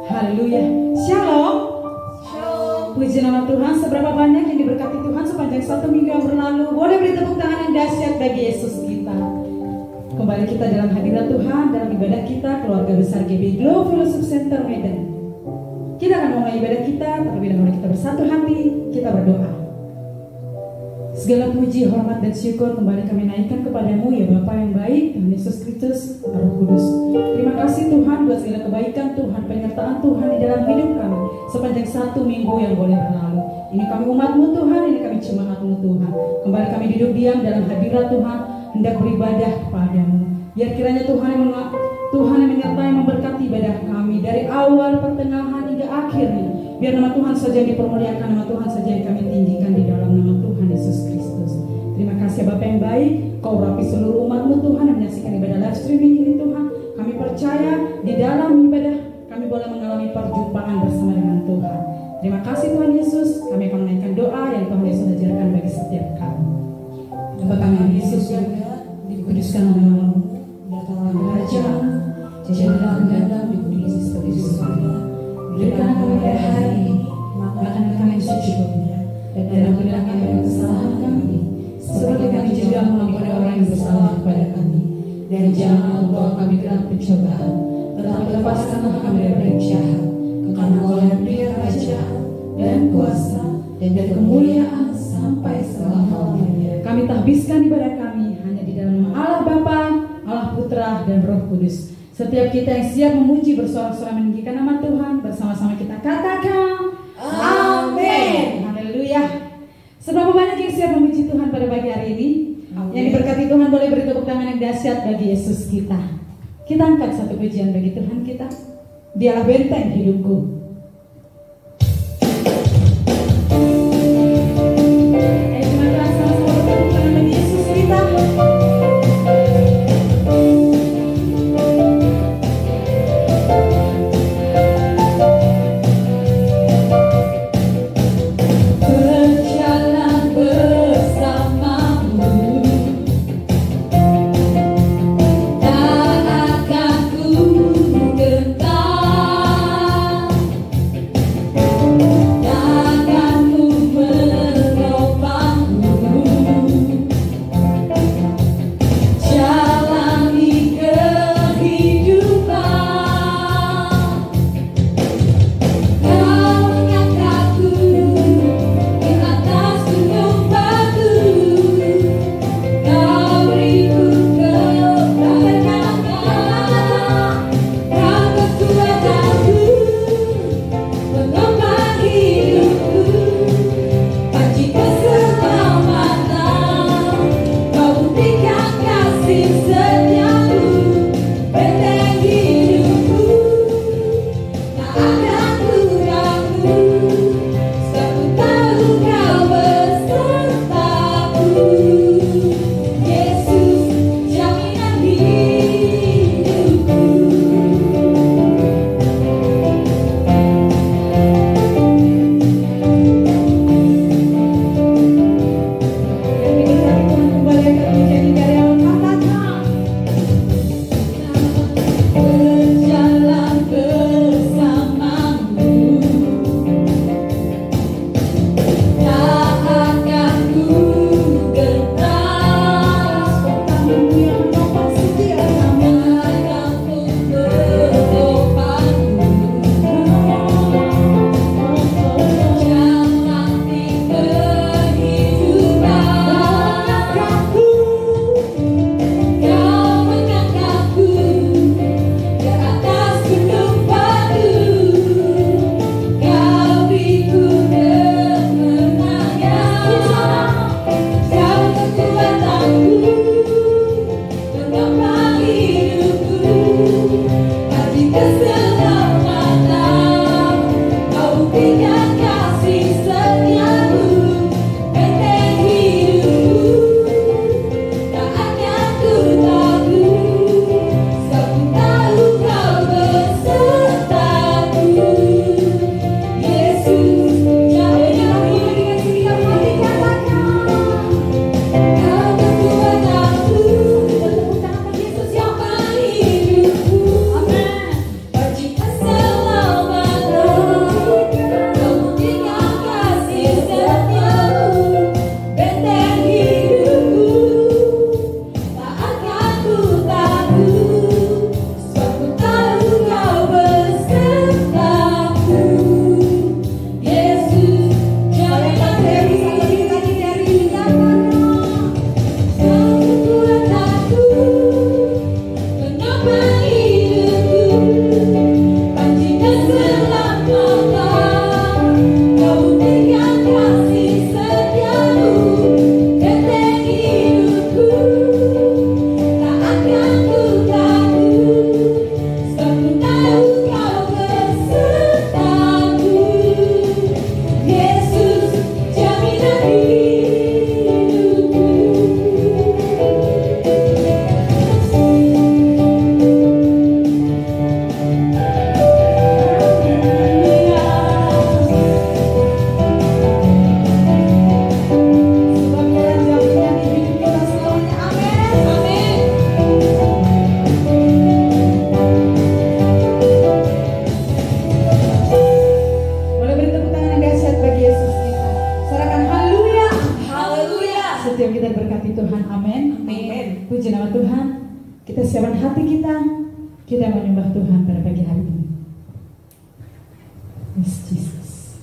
Haleluya. Shalom. Puji nama Tuhan. Seberapa banyak yang diberkati Tuhan sepanjang satu minggu yang berlalu. Boleh beri tepuk tangan yang dahsyat bagi Yesus kita. Kembali kita dalam hadirat Tuhan, dalam ibadah kita, keluarga besar GB Glow Fellowship Center Medan. Kita akan memulai ibadah kita, terlebih dahulu kita bersatu hati, kita berdoa. Segala puji, hormat, dan syukur kembali kami naikkan kepadamu ya Bapa yang baik, Tuhan Yesus Kristus, Roh Kudus. Terima kasih Tuhan buat segala kebaikan Tuhan, penyertaan Tuhan di dalam hidup kami sepanjang satu minggu yang boleh berlalu. Ini kami umat-Mu Tuhan, ini kami jemaat-Mu Tuhan. Kembali kami duduk diam dalam hadirat Tuhan, hendak beribadah kepadamu. Biar kiranya Tuhan yang menyertai memberkati ibadah kami dari awal, pertengahan hingga akhirnya. Biar nama Tuhan saja yang dipermuliakan, nama Tuhan saja yang kami tinggikan di dalam nama Tuhan Yesus Kristus. Terima kasih Bapa yang baik, Kau urapi seluruh umat-Mu Tuhan yang menyaksikan ibadah live streaming ini Tuhan. Kami percaya di dalam ibadah kami boleh mengalami perjumpaan bersama dengan Tuhan. Terima kasih Tuhan Yesus. Kami akan menaikkan doa yang Tuhan Yesus ajarkan bagi setiap kami. Bapa kami Yesus yang dikuduskan nama-Mu, datanglah kerajaan, jadilah kehendak-Mu di bumi seperti di surga. Berikan kami pada hari ini makanan kami yang secukupnya, dan ampunilah kami kesalahan kami, seperti kami juga mengampuni orang yang bersalah kepada kami. Dan jangan membawa kami ke dalam pencobaan, tetapi lepaskanlah kami dari yang jahat. Karena Engkau yang beri kerajaan dan kuasa dan kemuliaan sampai selama-lamanya. Kami tahbiskan ibadah kami hanya di dalam nama Allah Bapa, Allah Putra, dan Roh Kudus. Setiap kita yang siap memuji bersorak-sorai meninggikan nama Tuhan, bersama-sama kita katakan Amin. Haleluya. Seberapa banyak yang siap memuji Tuhan pada pagi hari ini? Amin. Yang diberkati Tuhan boleh beri tepuk tangan yang dahsyat bagi Yesus kita. Kita angkat satu pujian bagi Tuhan kita. Dialah benteng hidupku. Tak akan ku gentar hati kita menyembah Tuhan pada pagi hari ini. Yes, Jesus.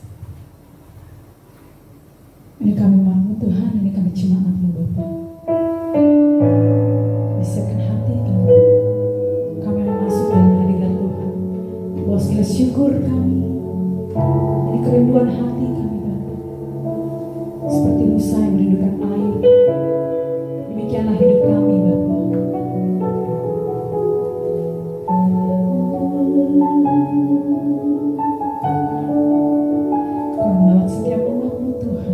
Ini kami umat-Mu Tuhan, ini kami jemaat-Mu Bapa. Kami siapkan hati kami masuk dalam hadirat Tuhan. Bawa segala syukur kami. Ini kerinduan hati kami Bapa. Seperti Musa yang merindukan air, demikianlah hidup kami Bapa. Kau melawat setiap umat-Mu Tuhan.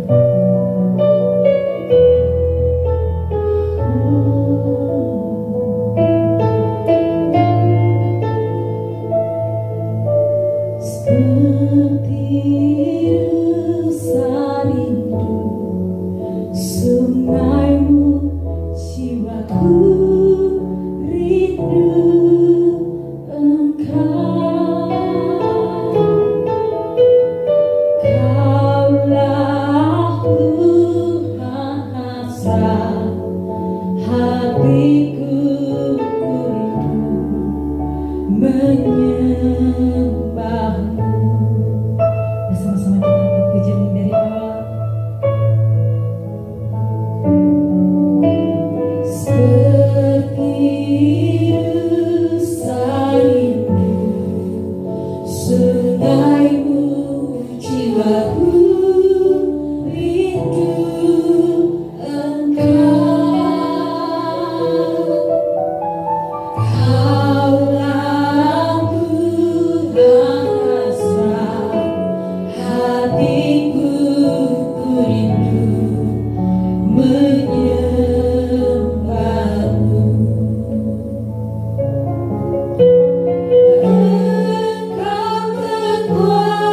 Seperti rusa rindu sungai-Mu, jiwaku rindu Engkau. Kaulah Tuhan hasrat hatiku, ku rindu menyembah-Mu. Bersama-sama kita angkat pujian dari awal. Seperti rusa rindu sungai-Mu, jiwaku rindu Engkau. Kaulah Tuhan hasrat hatiku, ku rindu menyembah-Mu. Engkau kekuatan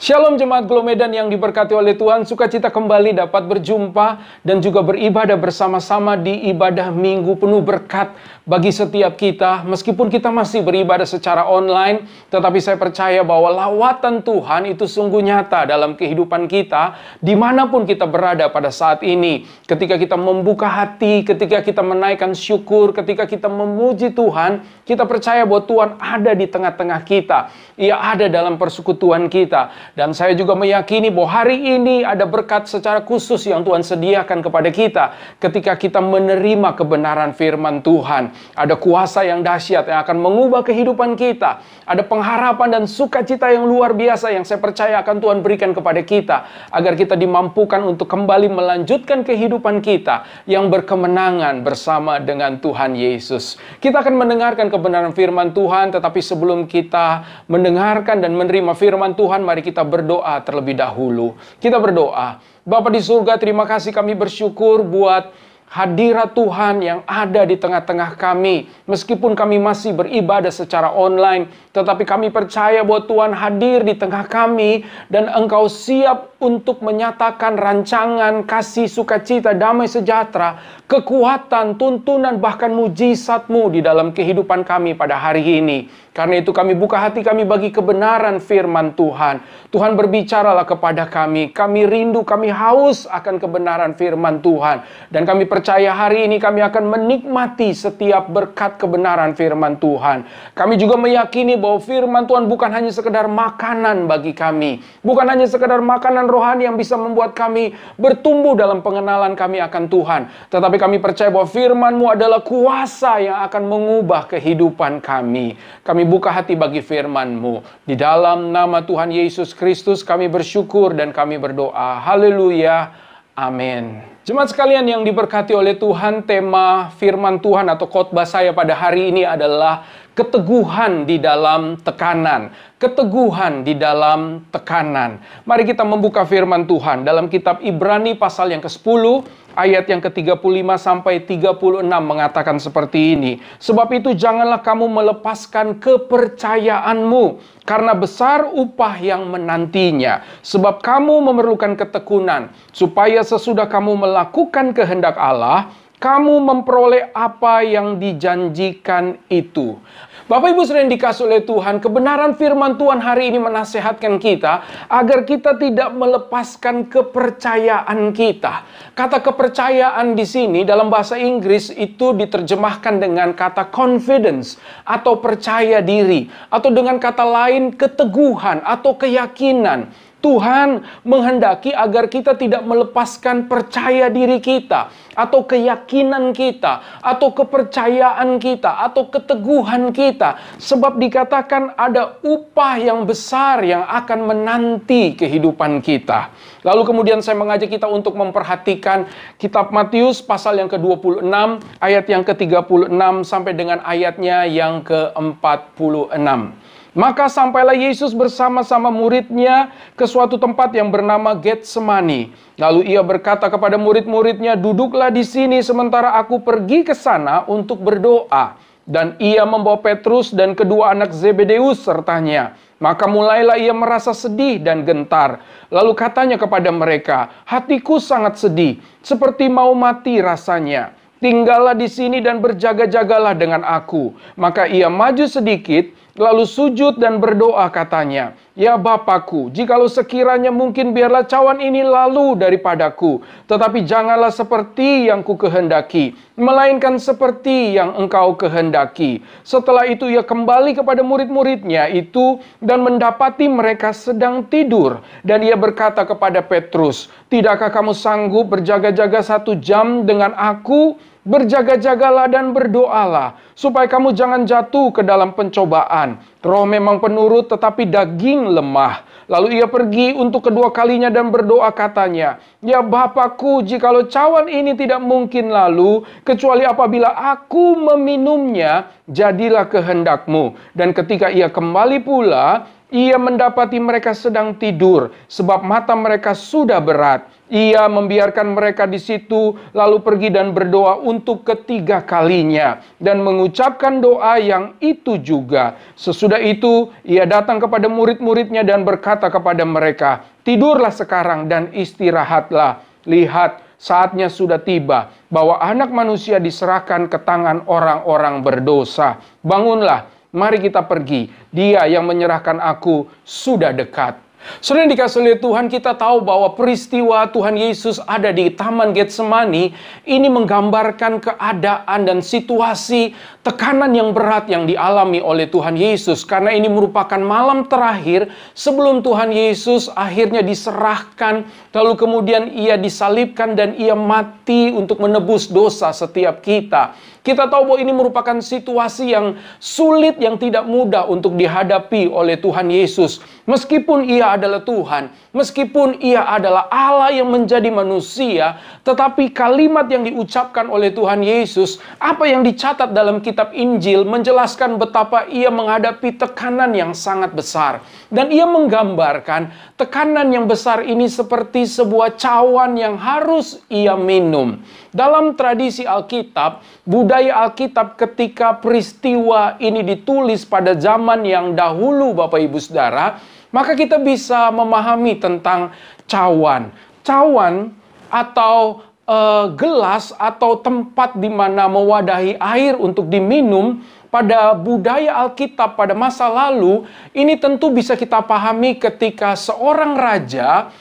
Shalom jemaat Glow Medan yang diberkati oleh Tuhan, sukacita kembali dapat berjumpa dan juga beribadah bersama-sama di ibadah minggu penuh berkat bagi setiap kita. Meskipun kita masih beribadah secara online, tetapi saya percaya bahwa lawatan Tuhan itu sungguh nyata dalam kehidupan kita, dimanapun kita berada pada saat ini. Ketika kita membuka hati, ketika kita menaikkan syukur, ketika kita memuji Tuhan, kita percaya bahwa Tuhan ada di tengah-tengah kita. Ia ada dalam persekutuan kita. Dan saya juga meyakini bahwa hari ini ada berkat secara khusus yang Tuhan sediakan kepada kita ketika kita menerima kebenaran firman Tuhan. Ada kuasa yang dahsyat yang akan mengubah kehidupan kita. Ada pengharapan dan sukacita yang luar biasa yang saya percaya akan Tuhan berikan kepada kita, agar kita dimampukan untuk kembali melanjutkan kehidupan kita yang berkemenangan bersama dengan Tuhan Yesus. Kita akan mendengarkan kebenaran firman Tuhan, tetapi sebelum kita mendengarkan dan menerima firman Tuhan, mari kita berdoa terlebih dahulu. Kita berdoa. Bapa di surga, terima kasih, kami bersyukur buat hadirat Tuhan yang ada di tengah-tengah kami. Meskipun kami masih beribadah secara online, tetapi kami percaya bahwa Tuhan hadir di tengah kami dan Engkau siap untuk menyatakan rancangan kasih, sukacita, damai sejahtera, kekuatan, tuntunan, bahkan mujizat-Mu di dalam kehidupan kami pada hari ini. Karena itu kami buka hati kami bagi kebenaran firman Tuhan. Tuhan berbicaralah kepada kami. Kami rindu, kami haus akan kebenaran firman Tuhan. Dan kami percaya hari ini kami akan menikmati setiap berkat kebenaran firman Tuhan. Kami juga meyakini bahwa firman Tuhan bukan hanya sekedar makanan bagi kami. Bukan hanya sekedar makanan rohani yang bisa membuat kami bertumbuh dalam pengenalan kami akan Tuhan. Tetapi kami percaya bahwa firman-Mu adalah kuasa yang akan mengubah kehidupan kami. Kami buka hati bagi firman-Mu. Di dalam nama Tuhan Yesus Kristus kami bersyukur dan kami berdoa. Haleluya. Amin. Jemaat sekalian yang diberkati oleh Tuhan, tema firman Tuhan atau khotbah saya pada hari ini adalah keteguhan di dalam tekanan. Keteguhan di dalam tekanan. Mari kita membuka firman Tuhan dalam kitab Ibrani pasal yang ke-10, ayat yang ke-35 sampai 36 mengatakan seperti ini. Sebab itu janganlah kamu melepaskan kepercayaanmu, karena besar upah yang menantinya. Sebab kamu memerlukan ketekunan, supaya sesudah kamu melakukan kehendak Allah, kamu memperoleh apa yang dijanjikan itu. Bapak Ibu saudara yang dikasihi oleh Tuhan, kebenaran firman Tuhan hari ini menasehatkan kita agar kita tidak melepaskan kepercayaan kita. Kata kepercayaan di sini dalam bahasa Inggris itu diterjemahkan dengan kata confidence atau percaya diri, atau dengan kata lain keteguhan atau keyakinan. Tuhan menghendaki agar kita tidak melepaskan percaya diri kita, atau keyakinan kita, atau kepercayaan kita, atau keteguhan kita. Sebab dikatakan ada upah yang besar yang akan menanti kehidupan kita. Lalu kemudian saya mengajak kita untuk memperhatikan kitab Matius pasal yang ke-26, ayat yang ke-36 sampai dengan ayatnya yang ke-46. Maka sampailah Yesus bersama-sama muridnya ke suatu tempat yang bernama Getsemani. Lalu ia berkata kepada murid-muridnya, "Duduklah di sini sementara aku pergi ke sana untuk berdoa." Dan ia membawa Petrus dan kedua anak Zebedeus sertanya. Maka mulailah ia merasa sedih dan gentar. Lalu katanya kepada mereka, "Hatiku sangat sedih, seperti mau mati rasanya. Tinggallah di sini dan berjaga-jagalah dengan aku." Maka ia maju sedikit, Lalu sujud dan berdoa katanya, "Ya Bapakku, jikalau sekiranya mungkin biarlah cawan ini lalu daripadaku, tetapi janganlah seperti yang ku kehendaki, melainkan seperti yang Engkau kehendaki." Setelah itu ia kembali kepada murid-muridnya itu dan mendapati mereka sedang tidur. Dan ia berkata kepada Petrus, "Tidakkah kamu sanggup berjaga-jaga 1 jam dengan aku? Berjaga-jagalah dan berdoalah, supaya kamu jangan jatuh ke dalam pencobaan. Roh memang penurut, tetapi daging lemah." Lalu ia pergi untuk kedua kalinya dan berdoa katanya, "Ya Bapakku, jikalau cawan ini tidak mungkin lalu, kecuali apabila aku meminumnya, jadilah kehendak-Mu." Dan ketika ia kembali pula, ia mendapati mereka sedang tidur, sebab mata mereka sudah berat. Ia membiarkan mereka di situ, lalu pergi dan berdoa untuk ketiga kalinya, dan mengucapkan doa yang itu juga. Sesudah itu, ia datang kepada murid-muridnya dan berkata kepada mereka, "Tidurlah sekarang dan istirahatlah. Lihat, saatnya sudah tiba, bahwa Anak Manusia diserahkan ke tangan orang-orang berdosa. Bangunlah, mari kita pergi. Dia yang menyerahkan aku sudah dekat." Saudara yang dikasihi oleh Tuhan, kita tahu bahwa peristiwa Tuhan Yesus ada di Taman Getsemani ini menggambarkan keadaan dan situasi tekanan yang berat yang dialami oleh Tuhan Yesus. Karena ini merupakan malam terakhir sebelum Tuhan Yesus akhirnya diserahkan, lalu kemudian ia disalibkan dan ia mati untuk menebus dosa setiap kita. Kita tahu bahwa ini merupakan situasi yang sulit, yang tidak mudah untuk dihadapi oleh Tuhan Yesus. Meskipun ia adalah Tuhan, meskipun ia adalah Allah yang menjadi manusia, tetapi kalimat yang diucapkan oleh Tuhan Yesus, apa yang dicatat dalam kitab Injil, menjelaskan betapa ia menghadapi tekanan yang sangat besar. Dan ia menggambarkan tekanan yang besar ini seperti sebuah cawan yang harus ia minum. Dalam tradisi Alkitab, budaya Alkitab ketika peristiwa ini ditulis pada zaman yang dahulu, Bapak Ibu Saudara, maka kita bisa memahami tentang cawan. Cawan atau gelas atau tempat di mana mewadahi air untuk diminum pada budaya Alkitab pada masa lalu, ini tentu bisa kita pahami ketika seorang raja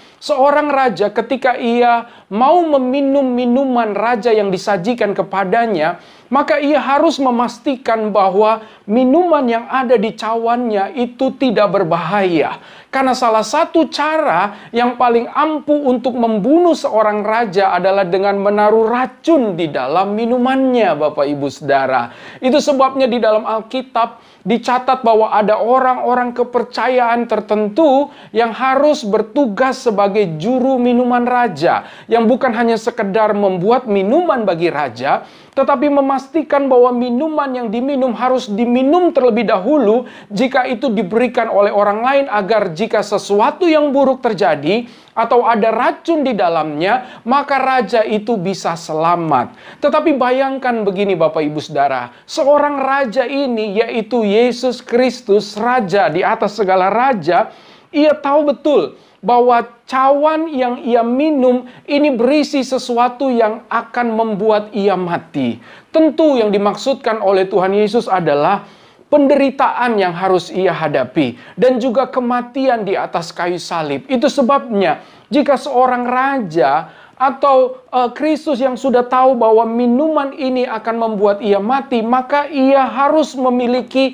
ketika ia mau meminum minuman raja yang disajikan kepadanya, maka ia harus memastikan bahwa minuman yang ada di cawannya itu tidak berbahaya. Karena salah satu cara yang paling ampuh untuk membunuh seorang raja adalah dengan menaruh racun di dalam minumannya, Bapak Ibu Saudara. Itu sebabnya di dalam Alkitab dicatat bahwa ada orang-orang kepercayaan tertentu yang harus bertugas sebagai juru minuman raja, yang bukan hanya sekedar membuat minuman bagi raja, tetapi memastikan bahwa minuman yang diminum harus diminum terlebih dahulu jika itu diberikan oleh orang lain, agar jika sesuatu yang buruk terjadi atau ada racun di dalamnya, maka raja itu bisa selamat. Tetapi bayangkan begini Bapak Ibu Saudara, seorang raja ini yaitu Yesus Kristus, raja di atas segala raja, ia tahu betul bahwa cawan yang ia minum ini berisi sesuatu yang akan membuat ia mati. Tentu yang dimaksudkan oleh Tuhan Yesus adalah penderitaan yang harus ia hadapi dan juga kematian di atas kayu salib. Itu sebabnya jika seorang raja atau Kristus yang sudah tahu bahwa minuman ini akan membuat ia mati, maka ia harus memiliki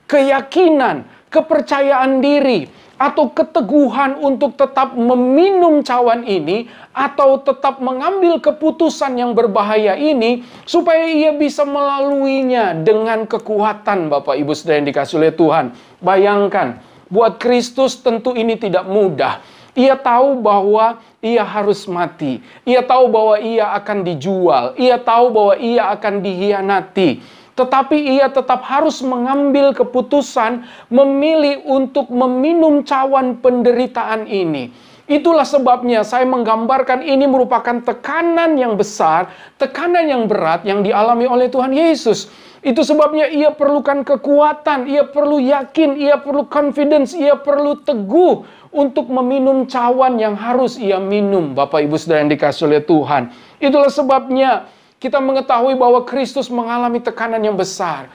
keyakinan, kepercayaan diri, atau keteguhan untuk tetap meminum cawan ini, atau tetap mengambil keputusan yang berbahaya ini, supaya ia bisa melaluinya dengan kekuatan. Bapak Ibu Saudara yang dikasihi oleh Tuhan, bayangkan, buat Kristus tentu ini tidak mudah. Ia tahu bahwa ia harus mati. Ia tahu bahwa ia akan dijual. Ia tahu bahwa ia akan dihianati. Tetapi ia tetap harus mengambil keputusan, memilih untuk meminum cawan penderitaan ini. Itulah sebabnya saya menggambarkan ini merupakan tekanan yang besar, tekanan yang berat yang dialami oleh Tuhan Yesus. Itu sebabnya ia perlukan kekuatan, ia perlu yakin, ia perlu confidence, ia perlu teguh untuk meminum cawan yang harus ia minum, Bapak Ibu Saudara yang dikasihi oleh Tuhan. Itulah sebabnya kita mengetahui bahwa Kristus mengalami tekanan yang besar.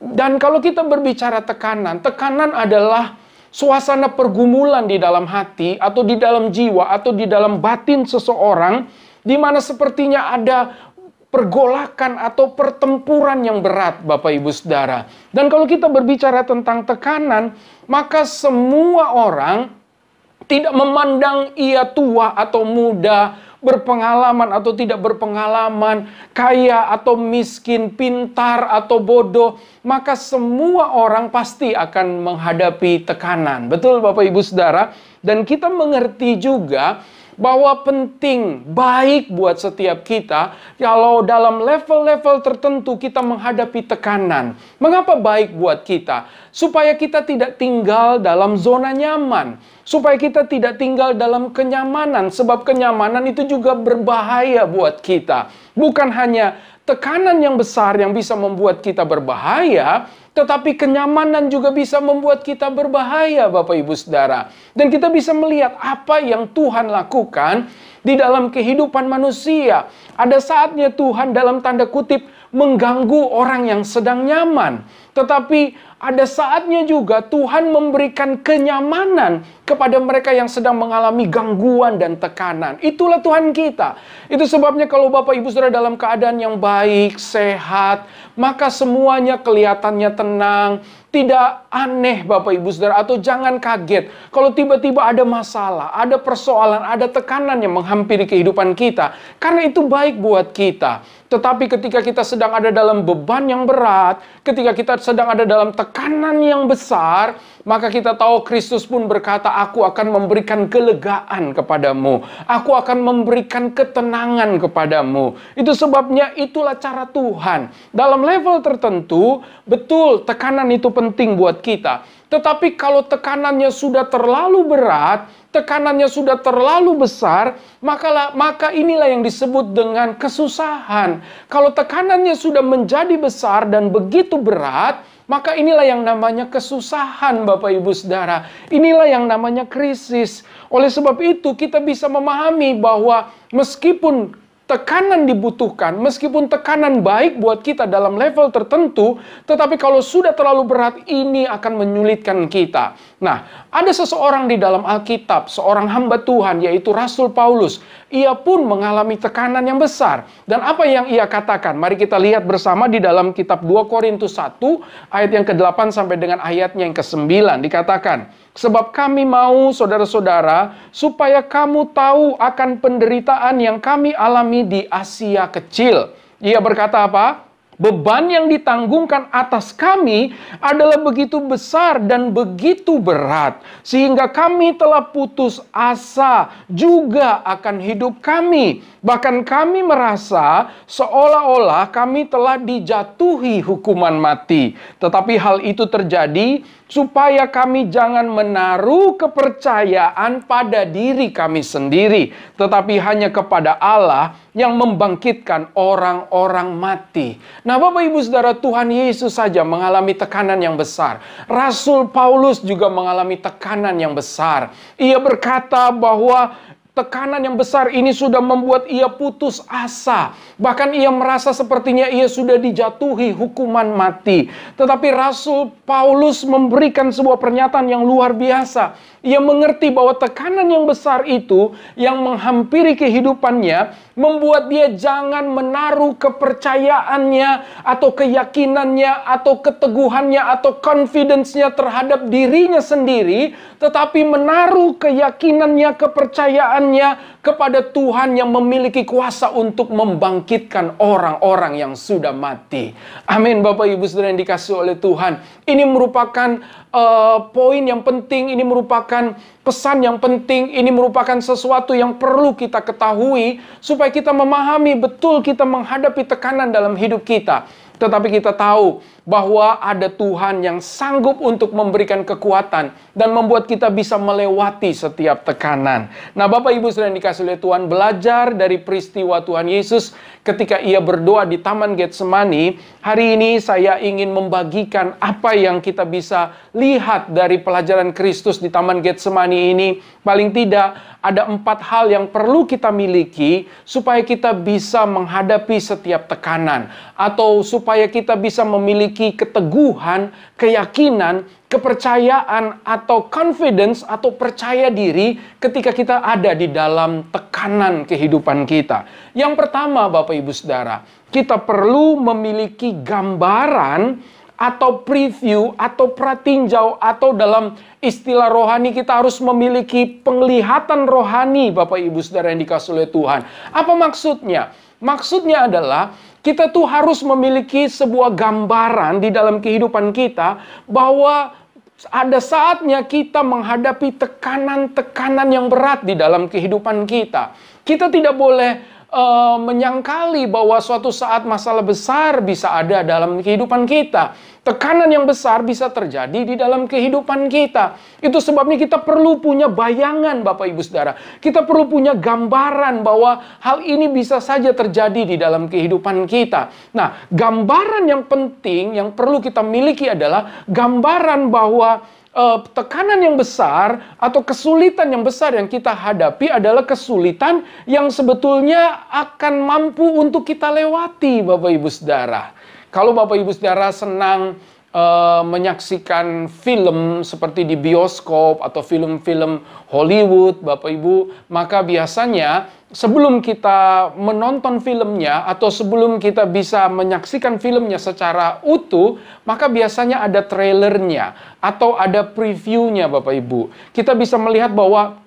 Dan kalau kita berbicara tekanan, tekanan adalah suasana pergumulan di dalam hati, atau di dalam jiwa, atau di dalam batin seseorang, di mana sepertinya ada pergolakan atau pertempuran yang berat, Bapak Ibu Saudara. Dan kalau kita berbicara tentang tekanan, maka semua orang tidak memandang ia tua atau muda, berpengalaman atau tidak berpengalaman, kaya atau miskin, pintar atau bodoh, maka semua orang pasti akan menghadapi tekanan. Betul Bapak Ibu Saudara? Dan kita mengerti juga bahwa penting, baik buat setiap kita kalau dalam level-level tertentu kita menghadapi tekanan. Mengapa baik buat kita? Supaya kita tidak tinggal dalam zona nyaman. Supaya kita tidak tinggal dalam kenyamanan. Sebab kenyamanan itu juga berbahaya buat kita. Bukan hanya tekanan yang besar yang bisa membuat kita berbahaya, tetapi kenyamanan juga bisa membuat kita berbahaya, Bapak Ibu Saudara. Dan kita bisa melihat apa yang Tuhan lakukan di dalam kehidupan manusia. Ada saatnya Tuhan dalam tanda kutip mengganggu orang yang sedang nyaman. Tetapi ada saatnya juga Tuhan memberikan kenyamanan kepada mereka yang sedang mengalami gangguan dan tekanan. Itulah Tuhan kita. Itu sebabnya kalau Bapak Ibu Saudara dalam keadaan yang baik, sehat, maka semuanya kelihatannya tenang, tidak aneh Bapak Ibu Saudara, atau jangan kaget kalau tiba-tiba ada masalah, ada persoalan, ada tekanan yang menghampiri kehidupan kita. Karena itu baik buat kita. Tetapi ketika kita sedang ada dalam beban yang berat, ketika kita sedang ada dalam tekanan yang besar, maka kita tahu Kristus pun berkata, aku akan memberikan kelegaan kepadamu. Aku akan memberikan ketenangan kepadamu. Itu sebabnya itulah cara Tuhan. Dalam level tertentu, betul tekanan itu penting buat kita. Tetapi kalau tekanannya sudah terlalu berat, tekanannya sudah terlalu besar, maka inilah yang disebut dengan kesusahan. Kalau tekanannya sudah menjadi besar dan begitu berat, maka inilah yang namanya kesusahan, Bapak Ibu Saudara. Inilah yang namanya krisis. Oleh sebab itu kita bisa memahami bahwa meskipun tekanan dibutuhkan, meskipun tekanan baik buat kita dalam level tertentu, tetapi kalau sudah terlalu berat, ini akan menyulitkan kita. Nah, ada seseorang di dalam Alkitab, seorang hamba Tuhan, yaitu Rasul Paulus. Ia pun mengalami tekanan yang besar. Dan apa yang ia katakan? Mari kita lihat bersama di dalam kitab 2 Korintus 1, ayat yang ke-8 sampai dengan ayatnya yang ke-9. Dikatakan, sebab kami mau, saudara-saudara, supaya kamu tahu akan penderitaan yang kami alami di Asia Kecil. Ia berkata apa? Beban yang ditanggungkan atas kami adalah begitu besar dan begitu berat, sehingga kami telah putus asa juga akan hidup kami. Bahkan kami merasa seolah-olah kami telah dijatuhi hukuman mati. Tetapi hal itu terjadi supaya kami jangan menaruh kepercayaan pada diri kami sendiri, tetapi hanya kepada Allah yang membangkitkan orang-orang mati. Nah, Bapak Ibu Saudara, Tuhan Yesus saja mengalami tekanan yang besar. Rasul Paulus juga mengalami tekanan yang besar. Ia berkata bahwa tekanan yang besar ini sudah membuat ia putus asa. Bahkan ia merasa sepertinya ia sudah dijatuhi hukuman mati. Tetapi Rasul Paulus memberikan sebuah pernyataan yang luar biasa. Ia mengerti bahwa tekanan yang besar itu yang menghampiri kehidupannya membuat dia jangan menaruh kepercayaannya atau keyakinannya atau keteguhannya atau confidence-nya terhadap dirinya sendiri, tetapi menaruh keyakinannya, kepercayaannya kepada Tuhan yang memiliki kuasa untuk membangkitkan orang-orang yang sudah mati. Amin, Bapak Ibu Saudara yang dikasihi oleh Tuhan. Ini merupakan poin yang penting, ini merupakan pesan yang penting, ini merupakan sesuatu yang perlu kita ketahui supaya kita memahami betul kita menghadapi tekanan dalam hidup kita. Tetapi kita tahu bahwa ada Tuhan yang sanggup untuk memberikan kekuatan dan membuat kita bisa melewati setiap tekanan. Nah, Bapak Ibu Saudara yang dikasihi oleh Tuhan, belajar dari peristiwa Tuhan Yesus ketika ia berdoa di Taman Getsemani. Hari ini saya ingin membagikan apa yang kita bisa lihat dari pelajaran Kristus di Taman Getsemani ini. Paling tidak ada 4 hal yang perlu kita miliki supaya kita bisa menghadapi setiap tekanan, atau supaya kita bisa memiliki memiliki keteguhan, keyakinan, kepercayaan, atau confidence, atau percaya diri ketika kita ada di dalam tekanan kehidupan kita. Yang pertama, Bapak Ibu Saudara, kita perlu memiliki gambaran atau preview, atau pratinjau, atau dalam istilah rohani kita harus memiliki penglihatan rohani, Bapak Ibu Saudara yang dikasihi oleh Tuhan. Apa maksudnya? Maksudnya adalah kita tuh harus memiliki sebuah gambaran di dalam kehidupan kita bahwa ada saatnya kita menghadapi tekanan-tekanan yang berat di dalam kehidupan kita. Kita tidak boleh menyangkali bahwa suatu saat masalah besar bisa ada dalam kehidupan kita. Tekanan yang besar bisa terjadi di dalam kehidupan kita. Itu sebabnya kita perlu punya bayangan, Bapak Ibu Saudara. Kita perlu punya gambaran bahwa hal ini bisa saja terjadi di dalam kehidupan kita. Nah, gambaran yang penting yang perlu kita miliki adalah gambaran bahwa tekanan yang besar atau kesulitan yang besar yang kita hadapi adalah kesulitan yang sebetulnya akan mampu untuk kita lewati, Bapak Ibu Saudara. Kalau Bapak Ibu Saudara senang menyaksikan film seperti di bioskop atau film-film Hollywood, Bapak Ibu, maka biasanya sebelum kita menonton filmnya atau sebelum kita bisa menyaksikan filmnya secara utuh, maka biasanya ada trailernya atau ada previewnya, Bapak Ibu. Kita bisa melihat bahwa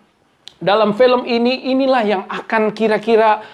dalam film ini, inilah yang akan kira-kira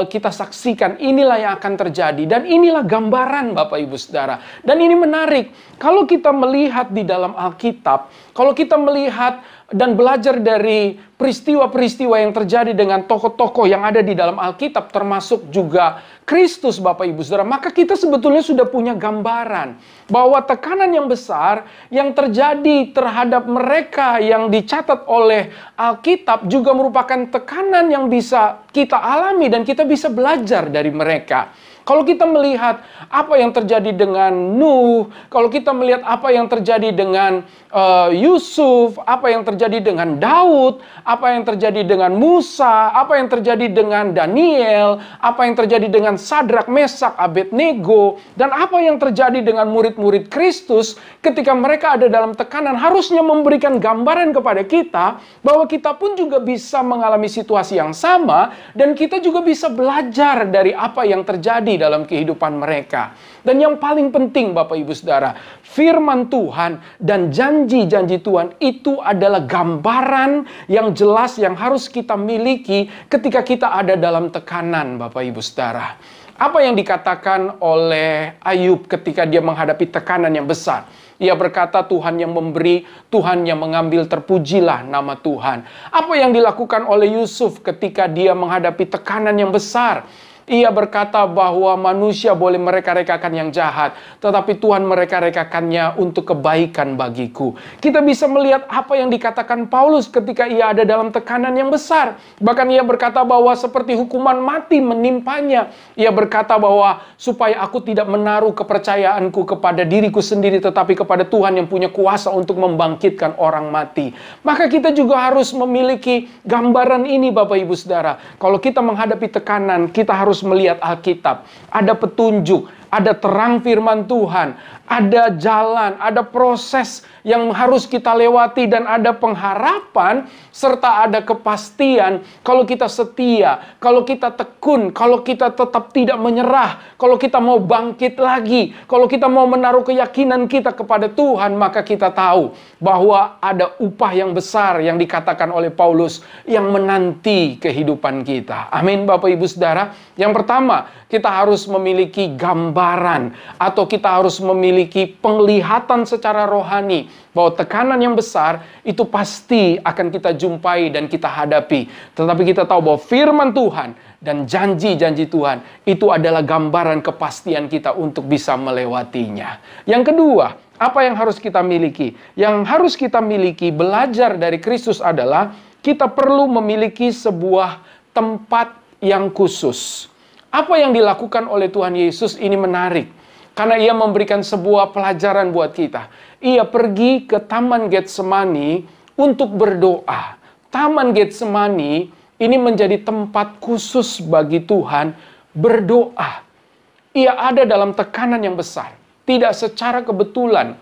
kita saksikan. Inilah yang akan terjadi. Dan inilah gambaran, Bapak Ibu Saudara. Dan ini menarik. Kalau kita melihat di dalam Alkitab, kalau kita melihat dan belajar dari peristiwa-peristiwa yang terjadi dengan tokoh-tokoh yang ada di dalam Alkitab, termasuk juga Kristus, Bapak Ibu Saudara, maka kita sebetulnya sudah punya gambaran bahwa tekanan yang besar yang terjadi terhadap mereka yang dicatat oleh Alkitab juga merupakan tekanan yang bisa kita alami dan kita bisa belajar dari mereka. Kalau kita melihat apa yang terjadi dengan Nuh, kalau kita melihat apa yang terjadi dengan Yusuf, apa yang terjadi dengan Daud, apa yang terjadi dengan Musa, apa yang terjadi dengan Daniel, apa yang terjadi dengan Sadrak, Mesak, Abednego, dan apa yang terjadi dengan murid-murid Kristus ketika mereka ada dalam tekanan, harusnya memberikan gambaran kepada kita bahwa kita pun juga bisa mengalami situasi yang sama dan kita juga bisa belajar dari apa yang terjadi dalam kehidupan mereka. Dan yang paling penting, Bapak Ibu Saudara, firman Tuhan dan janji-janji Tuhan itu adalah gambaran yang jelas yang harus kita miliki ketika kita ada dalam tekanan, Bapak Ibu Saudara. Apa yang dikatakan oleh Ayub ketika dia menghadapi tekanan yang besar? Ia berkata, Tuhan yang memberi, Tuhan yang mengambil, terpujilah nama Tuhan. Apa yang dilakukan oleh Yusuf ketika dia menghadapi tekanan yang besar? Ia berkata bahwa manusia boleh mereka-rekakan yang jahat, tetapi Tuhan mereka-rekakannya untuk kebaikan bagiku. Kita bisa melihat apa yang dikatakan Paulus ketika ia ada dalam tekanan yang besar. Bahkan ia berkata bahwa seperti hukuman mati menimpanya. Ia berkata bahwa supaya aku tidak menaruh kepercayaanku kepada diriku sendiri, tetapi kepada Tuhan yang punya kuasa untuk membangkitkan orang mati. Maka kita juga harus memiliki gambaran ini, Bapak Ibu Saudara. Kalau kita menghadapi tekanan, kita harus melihat Alkitab. Ada petunjuk, ada terang firman Tuhan, ada jalan, ada proses yang harus kita lewati dan ada pengharapan serta ada kepastian kalau kita setia, kalau kita tekun, kalau kita tetap tidak menyerah, kalau kita mau bangkit lagi, kalau kita mau menaruh keyakinan kita kepada Tuhan, maka kita tahu bahwa ada upah yang besar yang dikatakan oleh Paulus yang menanti kehidupan kita. Amin, Bapak Ibu Saudara. Yang pertama, kita harus memiliki gambaran atau kita harus memiliki penglihatan secara rohani bahwa tekanan yang besar itu pasti akan kita jumpai dan kita hadapi. Tetapi kita tahu bahwa firman Tuhan dan janji-janji Tuhan itu adalah gambaran kepastian kita untuk bisa melewatinya. Yang kedua, apa yang harus kita miliki? Yang harus kita miliki belajar dari Kristus adalah kita perlu memiliki sebuah tempat yang khusus. Apa yang dilakukan oleh Tuhan Yesus ini menarik. Karena ia memberikan sebuah pelajaran buat kita. Ia pergi ke Taman Getsemani untuk berdoa. Taman Getsemani ini menjadi tempat khusus bagi Tuhan berdoa. Ia ada dalam tekanan yang besar. tidak secara kebetulan.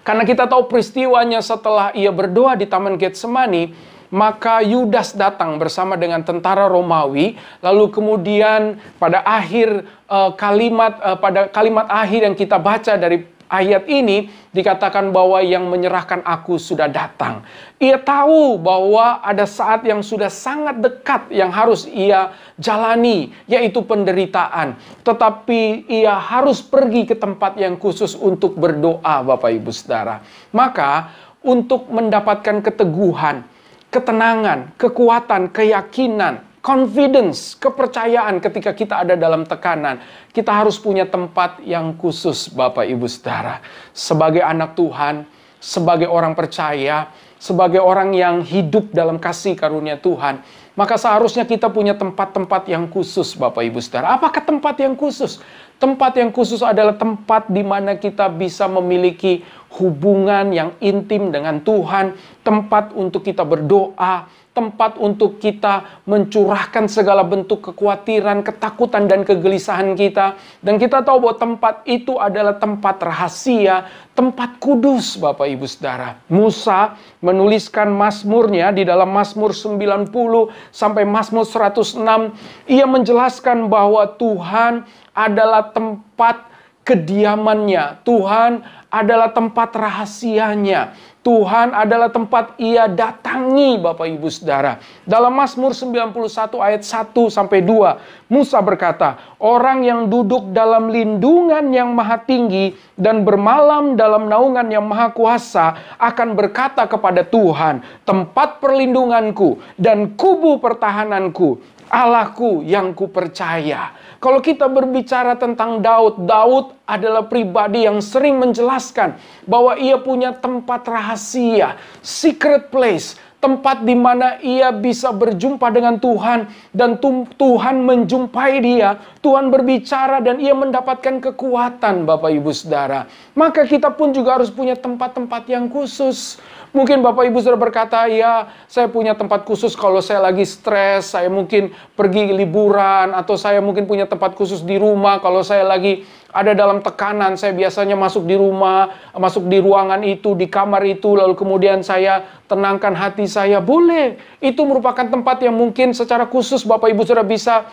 Karena kita tahu peristiwanya setelah ia berdoa di Taman Getsemani, maka Yudas datang bersama dengan tentara Romawi. Lalu kemudian pada kalimat akhir yang kita baca dari ayat ini dikatakan bahwa yang menyerahkan aku sudah datang. Ia tahu bahwa ada saat yang sudah sangat dekat yang harus ia jalani, yaitu penderitaan. Tetapi ia harus pergi ke tempat yang khusus untuk berdoa, Bapak Ibu Saudara. Maka untuk mendapatkan keteguhan, ketenangan, kekuatan, keyakinan, confidence, kepercayaan ketika kita ada dalam tekanan, kita harus punya tempat yang khusus, Bapak Ibu Saudara. Sebagai anak Tuhan, sebagai orang percaya, sebagai orang yang hidup dalam kasih karunia Tuhan, maka seharusnya kita punya tempat-tempat yang khusus, Bapak Ibu Saudara. Apakah tempat yang khusus? Tempat yang khusus adalah tempat di mana kita bisa memiliki hubungan yang intim dengan Tuhan, tempat untuk kita berdoa, tempat untuk kita mencurahkan segala bentuk kekhawatiran, ketakutan, dan kegelisahan kita. Dan kita tahu bahwa tempat itu adalah tempat rahasia, tempat kudus, Bapak Ibu Saudara. Musa menuliskan mazmurnya di dalam Mazmur 90 sampai Mazmur 106. Ia menjelaskan bahwa Tuhan adalah tempat kediamannya. Tuhan adalah tempat rahasianya. Tuhan adalah tempat ia datangi, Bapak Ibu Saudara. Dalam Mazmur 91 ayat 1 sampai 2, Musa berkata, "Orang yang duduk dalam lindungan yang maha tinggi dan bermalam dalam naungan yang maha kuasa akan berkata kepada Tuhan, tempat perlindunganku dan kubu pertahananku, Allahku yang kupercaya." Kalau kita berbicara tentang Daud, Daud adalah pribadi yang sering menjelaskan bahwa ia punya tempat rahasia, secret place, tempat di mana ia bisa berjumpa dengan Tuhan dan Tuhan menjumpai dia, Tuhan berbicara dan ia mendapatkan kekuatan, Bapak Ibu Saudara. Maka kita pun juga harus punya tempat-tempat yang khusus. Mungkin Bapak Ibu Saudara berkata, ya saya punya tempat khusus kalau saya lagi stres, saya mungkin pergi liburan, atau saya mungkin punya tempat khusus di rumah kalau saya lagi ada dalam tekanan, saya biasanya masuk di rumah, masuk di ruangan itu, di kamar itu, lalu kemudian saya tenangkan hati saya. Boleh, itu merupakan tempat yang mungkin secara khusus Bapak Ibu Saudara bisa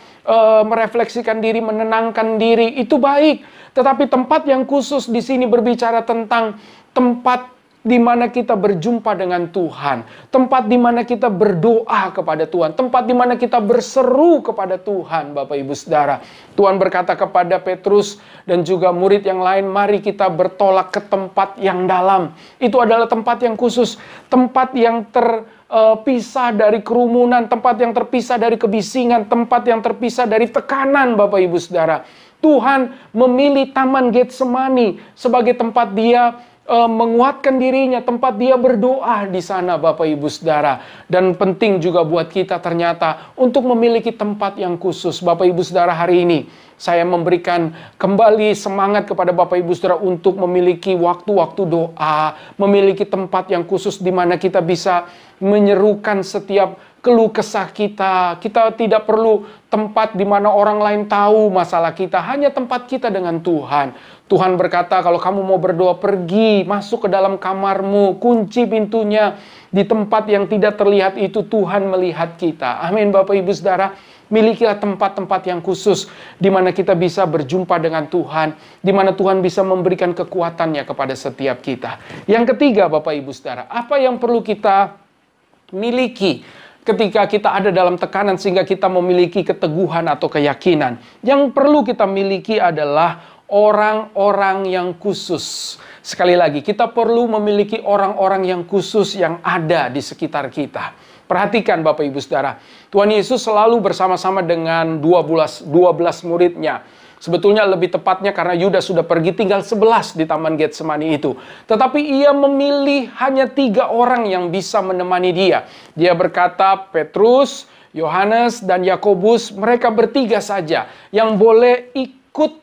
merefleksikan diri, menenangkan diri, itu baik. Tetapi tempat yang khusus di sini berbicara tentang tempat di mana kita berjumpa dengan Tuhan, tempat di mana kita berdoa kepada Tuhan, tempat di mana kita berseru kepada Tuhan, Bapak Ibu Saudara. Tuhan berkata kepada Petrus dan juga murid yang lain, mari kita bertolak ke tempat yang dalam. Itu adalah tempat yang khusus, tempat yang terpisah dari kerumunan, tempat yang terpisah dari kebisingan, tempat yang terpisah dari tekanan, Bapak Ibu Saudara. Tuhan memilih Taman Getsemani sebagai tempat dia menguatkan dirinya, tempat dia berdoa di sana, Bapak Ibu Saudara. Dan penting juga buat kita ternyata untuk memiliki tempat yang khusus. Bapak Ibu Saudara, hari ini saya memberikan kembali semangat kepada Bapak Ibu Saudara untuk memiliki waktu-waktu doa, memiliki tempat yang khusus di mana kita bisa menyerukan setiap keluh kesah kita. Kita tidak perlu tempat di mana orang lain tahu masalah kita, hanya tempat kita dengan Tuhan. Tuhan berkata, kalau kamu mau berdoa, pergi, masuk ke dalam kamarmu, kunci pintunya. Di tempat yang tidak terlihat itu Tuhan melihat kita. Amin, Bapak Ibu Saudara. Milikilah tempat-tempat yang khusus di mana kita bisa berjumpa dengan Tuhan, di mana Tuhan bisa memberikan kekuatannya kepada setiap kita. Yang ketiga, Bapak Ibu Saudara, apa yang perlu kita miliki ketika kita ada dalam tekanan sehingga kita memiliki keteguhan atau keyakinan? Yang perlu kita miliki adalah orang-orang yang khusus. Sekali lagi, kita perlu memiliki orang-orang yang khusus yang ada di sekitar kita. Perhatikan Bapak Ibu Saudara, Tuhan Yesus selalu bersama-sama dengan 12 muridnya. Sebetulnya lebih tepatnya karena Yudas sudah pergi, tinggal 11 di Taman Getsemani itu. Tetapi ia memilih hanya 3 orang yang bisa menemani dia. Dia berkata, Petrus, Yohanes, dan Yakobus, mereka bertiga saja yang boleh ikut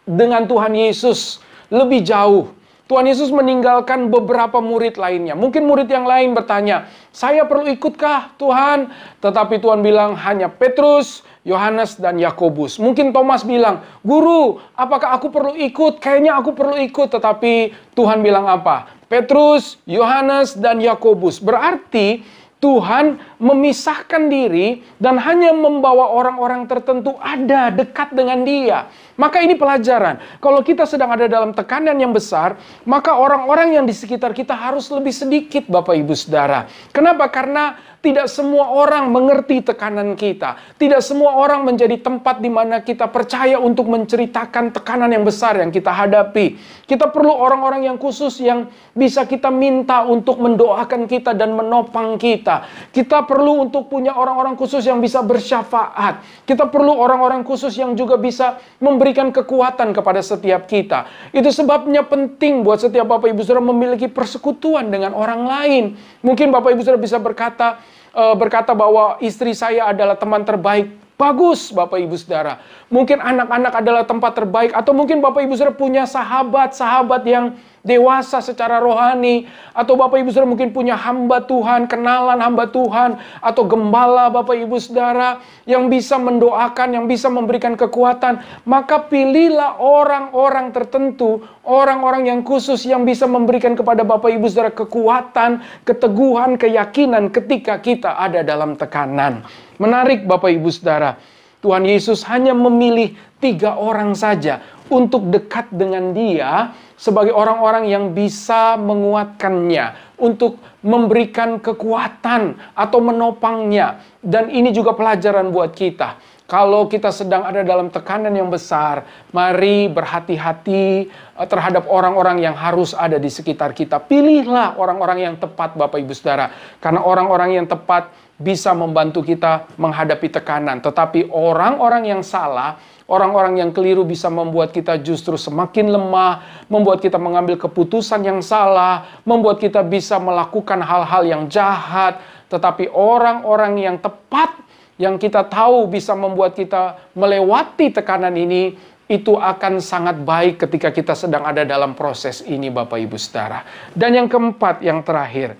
dengan Tuhan Yesus lebih jauh. Tuhan Yesus meninggalkan beberapa murid lainnya. Mungkin murid yang lain bertanya, saya perlu ikutkah Tuhan? Tetapi Tuhan bilang hanya Petrus, Yohanes, dan Yakobus. Mungkin Thomas bilang, Guru, apakah aku perlu ikut? Kayaknya aku perlu ikut. Tetapi Tuhan bilang apa? Petrus, Yohanes, dan Yakobus. Berarti Tuhan memisahkan diri dan hanya membawa orang-orang tertentu ada dekat dengan Dia. Maka ini pelajaran. Kalau kita sedang ada dalam tekanan yang besar, maka orang-orang yang di sekitar kita harus lebih sedikit, Bapak Ibu Saudara. Kenapa? Karena tidak semua orang mengerti tekanan kita. Tidak semua orang menjadi tempat di mana kita percaya untuk menceritakan tekanan yang besar yang kita hadapi. Kita perlu orang-orang yang khusus yang bisa kita minta untuk mendoakan kita dan menopang kita. Kita perlu untuk punya orang-orang khusus yang bisa bersyafaat. Kita perlu orang-orang khusus yang juga bisa memberikan kekuatan kepada setiap kita. Itu sebabnya penting buat setiap Bapak Ibu Saudara memiliki persekutuan dengan orang lain. Mungkin Bapak Ibu Saudara bisa berkata bahwa istri saya adalah teman terbaik. Bagus Bapak Ibu Saudara. Mungkin anak-anak adalah tempat terbaik. Atau mungkin Bapak Ibu Saudara punya sahabat-sahabat yang dewasa secara rohani. Atau Bapak Ibu Saudara mungkin punya hamba Tuhan, kenalan hamba Tuhan. Atau gembala Bapak Ibu Saudara yang bisa mendoakan, yang bisa memberikan kekuatan. Maka pilihlah orang-orang tertentu, orang-orang yang khusus yang bisa memberikan kepada Bapak Ibu Saudara kekuatan, keteguhan, keyakinan ketika kita ada dalam tekanan. Menarik Bapak Ibu Saudara, Tuhan Yesus hanya memilih 3 orang saja untuk dekat dengan Dia sebagai orang-orang yang bisa menguatkannya, untuk memberikan kekuatan atau menopangnya. Dan ini juga pelajaran buat kita. Kalau kita sedang ada dalam tekanan yang besar, mari berhati-hati terhadap orang-orang yang harus ada di sekitar kita. Pilihlah orang-orang yang tepat Bapak Ibu Saudara. Karena orang-orang yang tepat bisa membantu kita menghadapi tekanan. Tetapi orang-orang yang salah, orang-orang yang keliru bisa membuat kita justru semakin lemah, membuat kita mengambil keputusan yang salah, membuat kita bisa melakukan hal-hal yang jahat. Tetapi orang-orang yang tepat, yang kita tahu bisa membuat kita melewati tekanan ini, itu akan sangat baik ketika kita sedang ada dalam proses ini Bapak Ibu Saudara. Dan yang keempat, yang terakhir,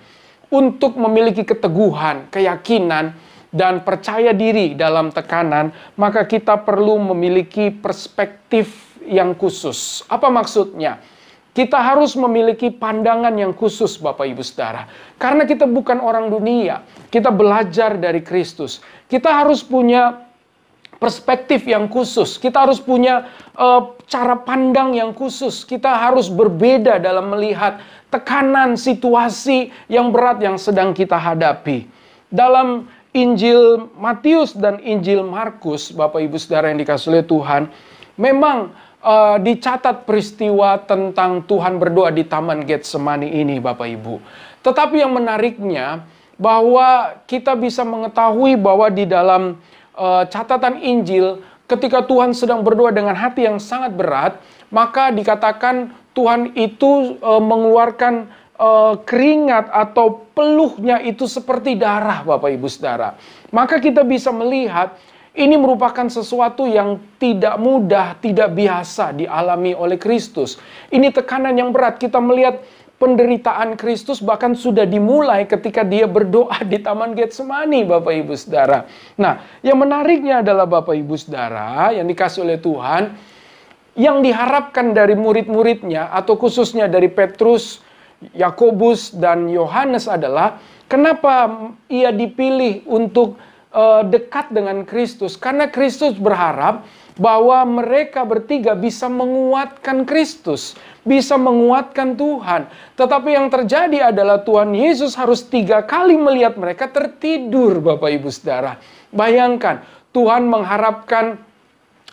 untuk memiliki keteguhan, keyakinan, dan percaya diri dalam tekanan, maka kita perlu memiliki perspektif yang khusus. Apa maksudnya? Kita harus memiliki pandangan yang khusus Bapak Ibu Saudara. Karena kita bukan orang dunia, kita belajar dari Kristus. Kita harus punya perspektif yang khusus. Kita harus punya cara pandang yang khusus. Kita harus berbeda dalam melihat tekanan situasi yang berat yang sedang kita hadapi. Dalam Injil Matius dan Injil Markus, Bapak Ibu Saudara yang dikasihi oleh Tuhan, memang dicatat peristiwa tentang Tuhan berdoa di Taman Getsemani ini Bapak Ibu. Tetapi yang menariknya bahwa kita bisa mengetahui bahwa di dalam catatan Injil, ketika Tuhan sedang berdoa dengan hati yang sangat berat, maka dikatakan Tuhan itu mengeluarkan keringat atau peluhnya itu seperti darah Bapak Ibu Saudara. Maka kita bisa melihat ini merupakan sesuatu yang tidak mudah, tidak biasa dialami oleh Kristus. Ini tekanan yang berat. Kita melihat penderitaan Kristus bahkan sudah dimulai ketika dia berdoa di Taman Getsemani Bapak Ibu Saudara. Nah, yang menariknya adalah Bapak Ibu Saudara yang dikasihi oleh Tuhan, yang diharapkan dari murid-muridnya atau khususnya dari Petrus, Yakobus, dan Yohanes adalah kenapa ia dipilih untuk dekat dengan Kristus. Karena Kristus berharap bahwa mereka bertiga bisa menguatkan Kristus, bisa menguatkan Tuhan. Tetapi yang terjadi adalah Tuhan Yesus harus 3 kali melihat mereka tertidur Bapak Ibu Saudara. Bayangkan, Tuhan mengharapkan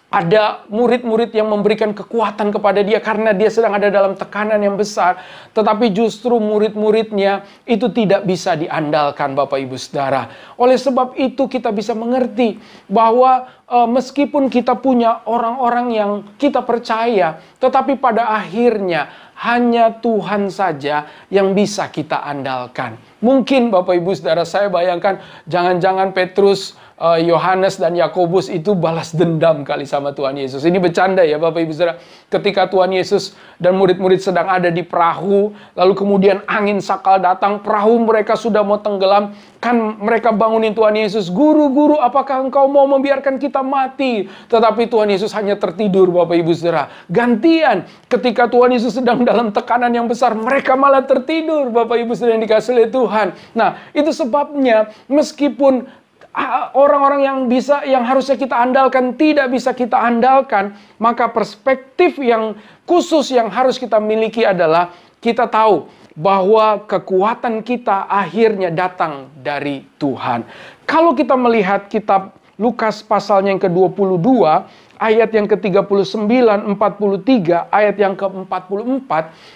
ada murid-murid yang memberikan kekuatan kepada dia karena dia sedang ada dalam tekanan yang besar. Tetapi justru murid-muridnya itu tidak bisa diandalkan Bapak Ibu Saudara. Oleh sebab itu kita bisa mengerti bahwa meskipun kita punya orang-orang yang kita percaya, tetapi pada akhirnya hanya Tuhan saja yang bisa kita andalkan. Mungkin Bapak Ibu Saudara, saya bayangkan jangan-jangan Petrus, Yohanes dan Yakobus itu balas dendam kali sama Tuhan Yesus. Ini bercanda ya Bapak Ibu Saudara. Ketika Tuhan Yesus dan murid-murid sedang ada di perahu, lalu kemudian angin sakal datang, perahu mereka sudah mau tenggelam, kan mereka bangunin Tuhan Yesus, "Guru, guru, apakah engkau mau membiarkan kita mati?" Tetapi Tuhan Yesus hanya tertidur Bapak Ibu Saudara. Gantian, ketika Tuhan Yesus sedang dalam tekanan yang besar, mereka malah tertidur Bapak Ibu Saudara yang dikasihi oleh Tuhan. Nah, itu sebabnya meskipun orang-orang yang harusnya kita andalkan tidak bisa kita andalkan, maka perspektif yang khusus yang harus kita miliki adalah kita tahu bahwa kekuatan kita akhirnya datang dari Tuhan. Kalau kita melihat kitab Lukas pasalnya yang ke-22, ayat yang ke-39, 43, ayat yang ke-44,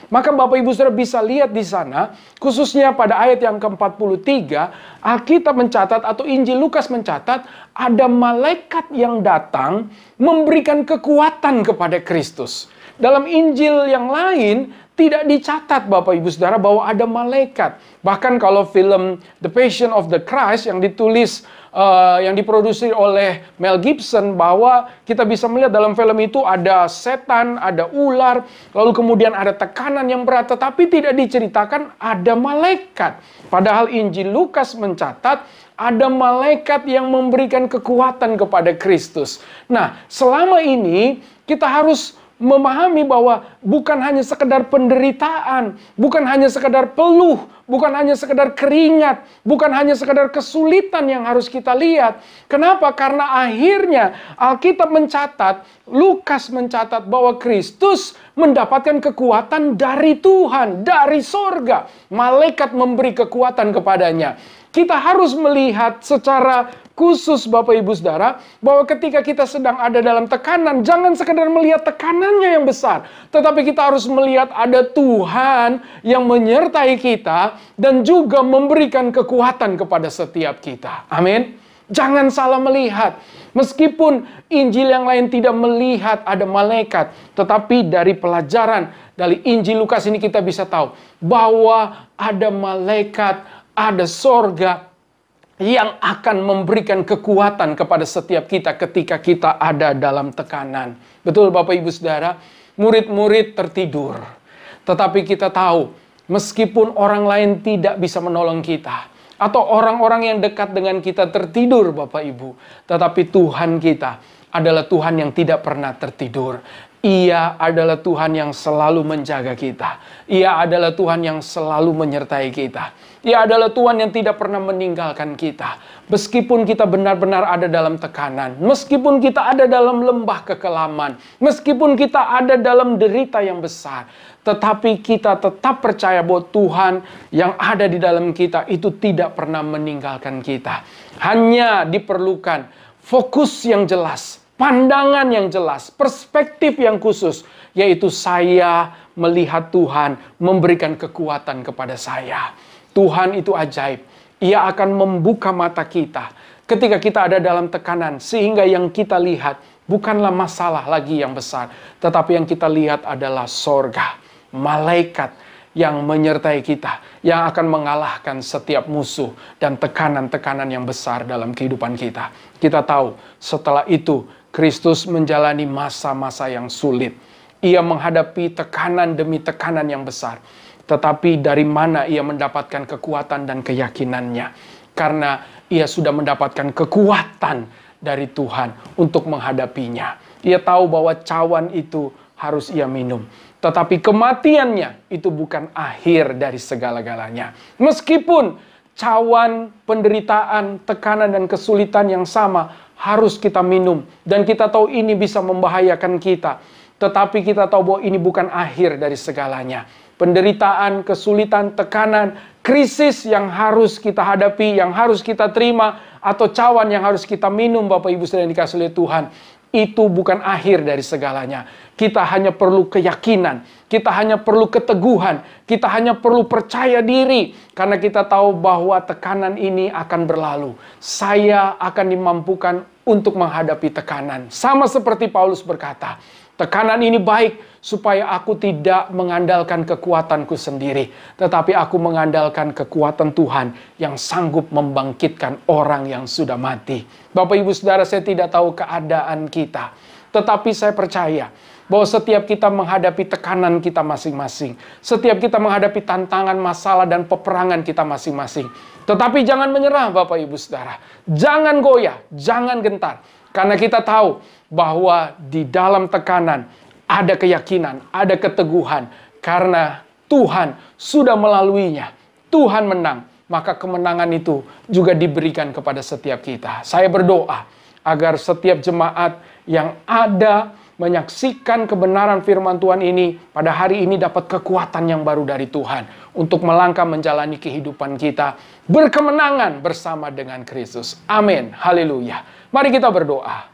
maka Bapak Ibu Saudara bisa lihat di sana, khususnya pada ayat yang ke-43, Alkitab mencatat atau Injil Lukas mencatat, ada malaikat yang datang memberikan kekuatan kepada Kristus. Dalam Injil yang lain, tidak dicatat Bapak Ibu Saudara bahwa ada malaikat. Bahkan kalau film The Passion of the Christ yang ditulis yang diproduksi oleh Mel Gibson, bahwa kita bisa melihat dalam film itu ada setan, ada ular, lalu kemudian ada tekanan yang berat, tetapi tidak diceritakan ada malaikat. Padahal Injil Lukas mencatat ada malaikat yang memberikan kekuatan kepada Kristus. Nah, selama ini kita harus memahami bahwa bukan hanya sekedar penderitaan, bukan hanya sekedar peluh, bukan hanya sekedar keringat, bukan hanya sekedar kesulitan yang harus kita lihat. Kenapa? Karena akhirnya Alkitab mencatat, Lukas mencatat bahwa Kristus mendapatkan kekuatan dari Tuhan, dari sorga. Malaikat memberi kekuatan kepadanya. Kita harus melihat secara khusus Bapak Ibu Saudara, bahwa ketika kita sedang ada dalam tekanan, jangan sekedar melihat tekanannya yang besar, tetapi kita harus melihat ada Tuhan yang menyertai kita dan juga memberikan kekuatan kepada setiap kita. Amin. Jangan salah melihat. Meskipun Injil yang lain tidak melihat ada malaikat, tetapi dari pelajaran dari Injil Lukas ini kita bisa tahu bahwa ada malaikat, ada sorga yang akan memberikan kekuatan kepada setiap kita ketika kita ada dalam tekanan. Betul Bapak Ibu Saudara, murid-murid tertidur. Tetapi kita tahu, meskipun orang lain tidak bisa menolong kita, atau orang-orang yang dekat dengan kita tertidur Bapak Ibu, tetapi Tuhan kita adalah Tuhan yang tidak pernah tertidur. Ia adalah Tuhan yang selalu menjaga kita. Ia adalah Tuhan yang selalu menyertai kita. Ia adalah Tuhan yang tidak pernah meninggalkan kita. Meskipun kita benar-benar ada dalam tekanan, meskipun kita ada dalam lembah kekelaman, meskipun kita ada dalam derita yang besar, tetapi kita tetap percaya bahwa Tuhan yang ada di dalam kita itu tidak pernah meninggalkan kita. Hanya diperlukan fokus yang jelas, pandangan yang jelas, perspektif yang khusus, yaitu saya melihat Tuhan memberikan kekuatan kepada saya. Tuhan itu ajaib. Ia akan membuka mata kita ketika kita ada dalam tekanan, sehingga yang kita lihat bukanlah masalah lagi yang besar, tetapi yang kita lihat adalah sorga, malaikat yang menyertai kita, yang akan mengalahkan setiap musuh dan tekanan-tekanan yang besar dalam kehidupan kita. Kita tahu setelah itu Kristus menjalani masa-masa yang sulit. Ia menghadapi tekanan demi tekanan yang besar. Tetapi dari mana ia mendapatkan kekuatan dan keyakinannya? Karena ia sudah mendapatkan kekuatan dari Tuhan untuk menghadapinya. Ia tahu bahwa cawan itu harus ia minum. Tetapi kematiannya itu bukan akhir dari segala-galanya. Meskipun cawan, penderitaan, tekanan, dan kesulitan yang sama harus kita minum. Dan kita tahu ini bisa membahayakan kita. Tetapi kita tahu bahwa ini bukan akhir dari segalanya. Penderitaan, kesulitan, tekanan, krisis yang harus kita hadapi, yang harus kita terima, atau cawan yang harus kita minum, Bapak Ibu Saudara yang dikasihi oleh Tuhan, itu bukan akhir dari segalanya. Kita hanya perlu keyakinan, kita hanya perlu keteguhan, kita hanya perlu percaya diri, karena kita tahu bahwa tekanan ini akan berlalu. Saya akan dimampukan untuk menghadapi tekanan. Sama seperti Paulus berkata, Tekanan ini baik supaya aku tidak mengandalkan kekuatanku sendiri, tetapi aku mengandalkan kekuatan Tuhan yang sanggup membangkitkan orang yang sudah mati. Bapak, Ibu, Saudara, saya tidak tahu keadaan kita, tetapi saya percaya bahwa setiap kita menghadapi tekanan kita masing-masing, setiap kita menghadapi tantangan, masalah, dan peperangan kita masing-masing. Tetapi jangan menyerah, Bapak, Ibu, Saudara. Jangan goyah, jangan gentar. Karena kita tahu bahwa di dalam tekanan ada keyakinan, ada keteguhan. Karena Tuhan sudah melaluinya. Tuhan menang. Maka kemenangan itu juga diberikan kepada setiap kita. Saya berdoa agar setiap jemaat yang ada menyaksikan kebenaran firman Tuhan ini pada hari ini dapat kekuatan yang baru dari Tuhan untuk melangkah menjalani kehidupan kita berkemenangan bersama dengan Kristus. Amin. Haleluya. Mari kita berdoa.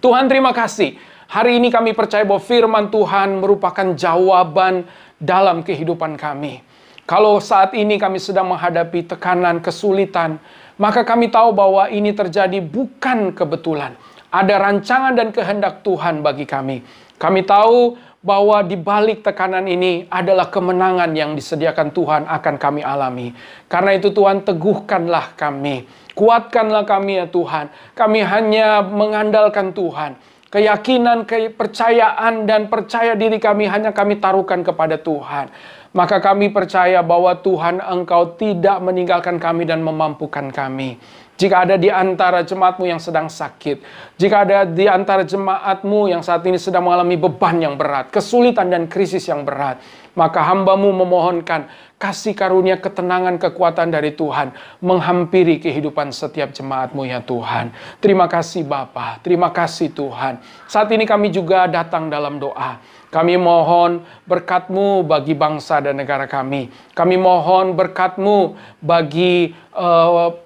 Tuhan, terima kasih. Hari ini kami percaya bahwa firman Tuhan merupakan jawaban dalam kehidupan kami. Kalau saat ini kami sedang menghadapi tekanan, kesulitan, maka kami tahu bahwa ini terjadi bukan kebetulan. Ada rancangan dan kehendak Tuhan bagi kami. Kami tahu bahwa di balik tekanan ini adalah kemenangan yang disediakan Tuhan akan kami alami. Karena itu Tuhan, teguhkanlah kami. Kuatkanlah kami ya Tuhan. Kami hanya mengandalkan Tuhan. Keyakinan, kepercayaan, dan percaya diri kami hanya kami taruhkan kepada Tuhan. Maka kami percaya bahwa Tuhan, Engkau tidak meninggalkan kami dan memampukan kami. Jika ada di antara jemaatmu yang sedang sakit, jika ada di antara jemaatmu yang saat ini sedang mengalami beban yang berat, kesulitan dan krisis yang berat, maka hamba-Mu memohonkan kasih karunia, ketenangan, kekuatan dari Tuhan menghampiri kehidupan setiap jemaat-Mu ya Tuhan. Terima kasih Bapa, terima kasih Tuhan. Saat ini kami juga datang dalam doa. Kami mohon berkat-Mu bagi bangsa dan negara kami. Kami mohon berkat-Mu bagi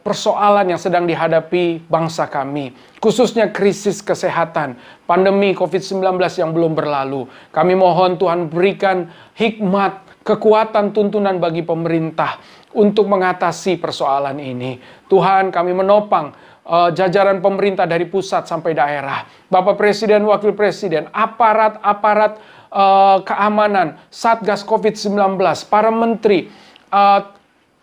persoalan yang sedang dihadapi bangsa kami. Khususnya krisis kesehatan, pandemi COVID-19 yang belum berlalu. Kami mohon Tuhan berikan hikmat, kekuatan, tuntunan bagi pemerintah untuk mengatasi persoalan ini. Tuhan, kami menopang jajaran pemerintah dari pusat sampai daerah, Bapak Presiden, Wakil Presiden, aparat-aparat keamanan, Satgas COVID-19, para menteri,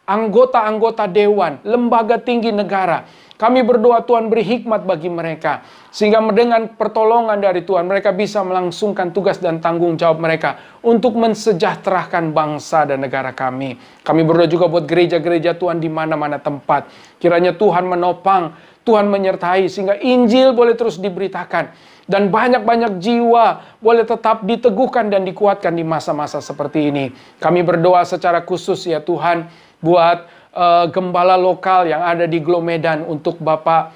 anggota-anggota dewan, lembaga tinggi negara. Kami berdoa Tuhan beri hikmat bagi mereka, sehingga dengan pertolongan dari Tuhan mereka bisa melangsungkan tugas dan tanggung jawab mereka untuk mensejahterakan bangsa dan negara kami. Kami berdoa juga buat gereja-gereja Tuhan di mana-mana tempat. Kiranya Tuhan menopang, Tuhan menyertai sehingga Injil boleh terus diberitakan. Dan banyak-banyak jiwa boleh tetap diteguhkan dan dikuatkan di masa-masa seperti ini. Kami berdoa secara khusus ya Tuhan buat gembala lokal yang ada di Glomedan untuk Bapak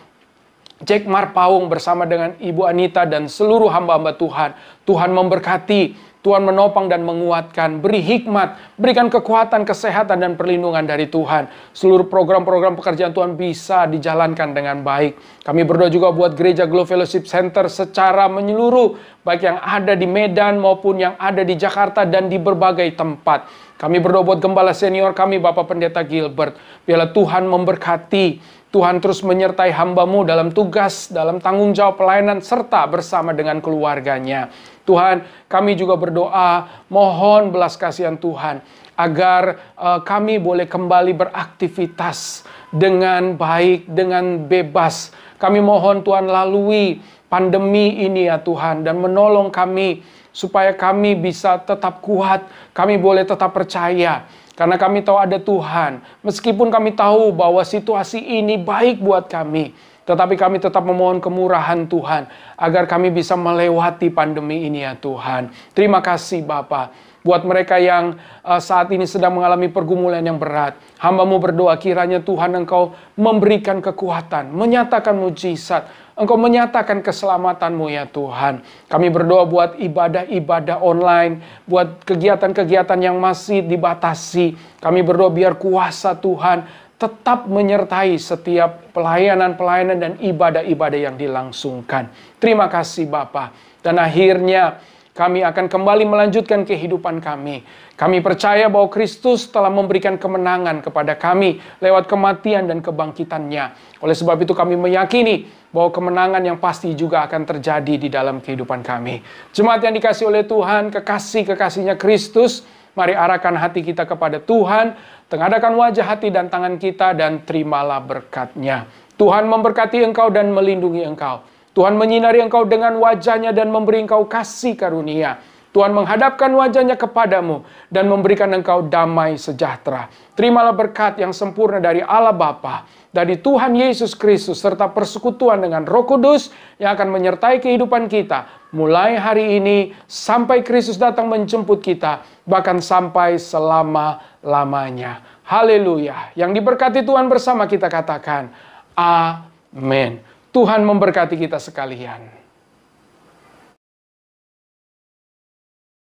Jack Marpaung bersama dengan Ibu Anita dan seluruh hamba-hamba Tuhan. Tuhan memberkati, Tuhan menopang dan menguatkan, beri hikmat, berikan kekuatan, kesehatan, dan perlindungan dari Tuhan. Seluruh program-program pekerjaan Tuhan bisa dijalankan dengan baik. Kami berdoa juga buat Gereja Glow Fellowship Center secara menyeluruh, baik yang ada di Medan maupun yang ada di Jakarta dan di berbagai tempat. Kami berdoa buat Gembala Senior kami, Bapak Pendeta Gilbert. Biarlah Tuhan memberkati, Tuhan terus menyertai hamba-Mu dalam tugas, dalam tanggung jawab pelayanan, serta bersama dengan keluarganya. Tuhan, kami juga berdoa, mohon belas kasihan Tuhan, agar kami boleh kembali beraktivitas dengan baik, dengan bebas. Kami mohon Tuhan lalui pandemi ini ya Tuhan, dan menolong kami, supaya kami bisa tetap kuat, kami boleh tetap percaya. Karena kami tahu ada Tuhan. Meskipun kami tahu bahwa situasi ini baik buat kami, tetapi kami tetap memohon kemurahan Tuhan, agar kami bisa melewati pandemi ini ya Tuhan. Terima kasih Bapa. Buat mereka yang saat ini sedang mengalami pergumulan yang berat, hamba-Mu berdoa kiranya Tuhan Engkau memberikan kekuatan, menyatakan mujizat, Engkau menyatakan keselamatan-Mu ya Tuhan. Kami berdoa buat ibadah-ibadah online, buat kegiatan-kegiatan yang masih dibatasi. Kami berdoa biar kuasa Tuhan tetap menyertai setiap pelayanan-pelayanan dan ibadah-ibadah yang dilangsungkan. Terima kasih Bapa. Dan akhirnya kami akan kembali melanjutkan kehidupan kami. Kami percaya bahwa Kristus telah memberikan kemenangan kepada kami lewat kematian dan kebangkitannya. Oleh sebab itu kami meyakini bahwa kemenangan yang pasti juga akan terjadi di dalam kehidupan kami. Jemaat yang dikasihi oleh Tuhan, kekasih-kekasihnya Kristus, mari arahkan hati kita kepada Tuhan, tengadahkan wajah, hati, dan tangan kita, dan terimalah berkat-Nya. Tuhan memberkati engkau dan melindungi engkau. Tuhan menyinari engkau dengan wajah-Nya dan memberi engkau kasih karunia. Tuhan menghadapkan wajah-Nya kepadamu dan memberikan engkau damai sejahtera. Terimalah berkat yang sempurna dari Allah Bapa, dari Tuhan Yesus Kristus, serta persekutuan dengan Roh Kudus yang akan menyertai kehidupan kita mulai hari ini sampai Kristus datang menjemput kita, bahkan sampai selama-lamanya. Haleluya. Yang diberkati Tuhan bersama kita katakan, amin. Tuhan memberkati kita sekalian.